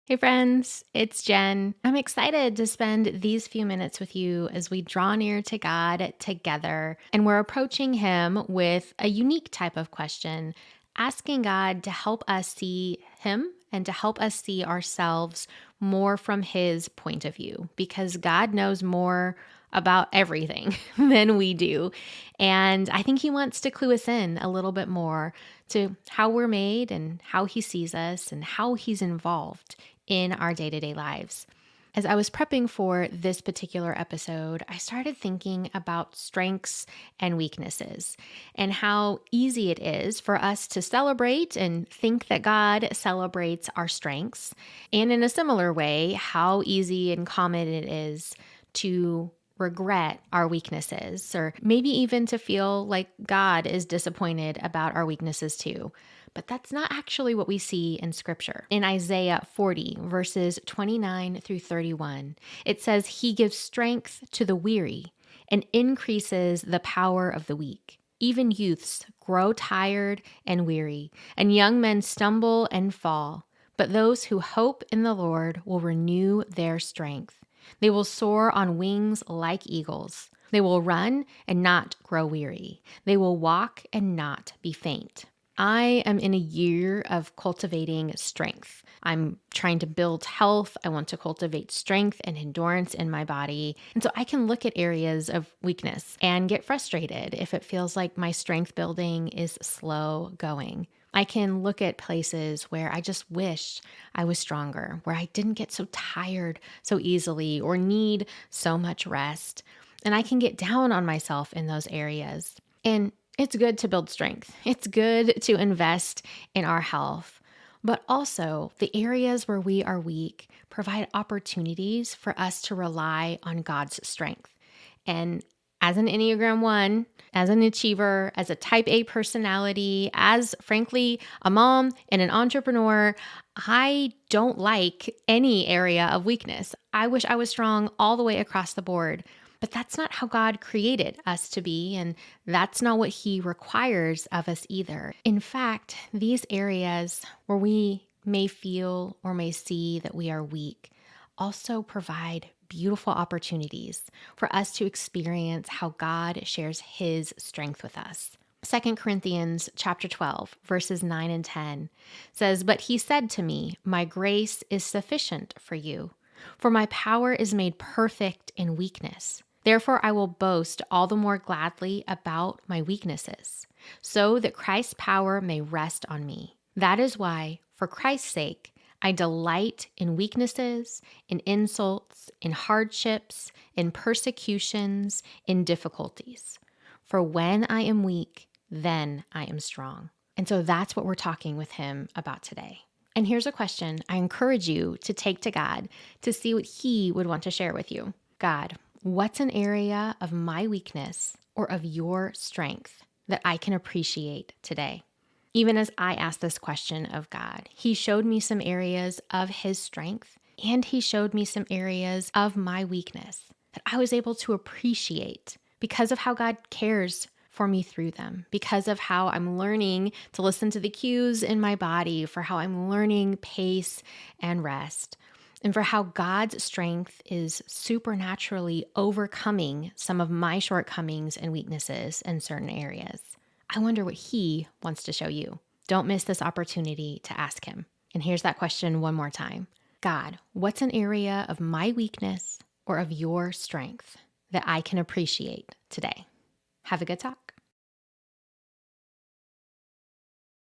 Hey friends, it's Jen. I'm excited to spend these few minutes with you as we draw near to God together. And we're approaching Him with a unique type of question, asking God to help us see Him and to help us see ourselves more from His point of view, because God knows more about everything than we do. And I think He wants to clue us in a little bit more to how we're made and how He sees us and how He's involved in our day-to-day lives. As I was prepping for this particular episode, I started thinking about strengths and weaknesses and how easy it is for us to celebrate and think that God celebrates our strengths. And in a similar way, how easy and common it is to regret our weaknesses, or maybe even to feel like God is disappointed about our weaknesses too. But that's not actually what we see in Scripture. In Isaiah 40, verses 29 through 31, it says, "He gives strength to the weary and increases the power of the weak. Even youths grow tired and weary, and young men stumble and fall. But those who hope in the Lord will renew their strength. They will soar on wings like eagles. They will run and not grow weary. They will walk and not be faint." I am in a year of cultivating strength. I'm trying to build health. I want to cultivate strength and endurance in my body. And so I can look at areas of weakness and get frustrated if it feels like my strength building is slow going. I can look at places where I just wish I was stronger, where I didn't get so tired so easily or need so much rest. And I can get down on myself in those areas. And it's good to build strength. It's good to invest in our health. But also, the areas where we are weak provide opportunities for us to rely on God's strength. And as an Enneagram 1, as an achiever, as a type A personality, as frankly, a mom and an entrepreneur, I don't like any area of weakness. I wish I was strong all the way across the board. But that's not how God created us to be, and that's not what He requires of us either. In fact, these areas where we may feel or may see that we are weak also provide beautiful opportunities for us to experience how God shares His strength with us. 2 Corinthians chapter 12, verses 9 and 10 says, "But He said to me, 'My grace is sufficient for you, for my power is made perfect in weakness. Therefore, I will boast all the more gladly about my weaknesses, so that Christ's power may rest on me. That is why, for Christ's sake, I delight in weaknesses, in insults, in hardships, in persecutions, in difficulties. For when I am weak, then I am strong." And so that's what we're talking with Him about today. And here's a question I encourage you to take to God to see what He would want to share with you. God, what's an area of my weakness or of your strength that I can appreciate today? Even as I asked this question of God, He showed me some areas of His strength, and He showed me some areas of my weakness that I was able to appreciate because of how God cares for me through them, because of how I'm learning to listen to the cues in my body, for how I'm learning pace and rest, and for how God's strength is supernaturally overcoming some of my shortcomings and weaknesses in certain areas. I wonder what He wants to show you. Don't miss this opportunity to ask Him. And here's that question one more time. God, what's an area of my weakness or of your strength that I can appreciate today? Have a good talk.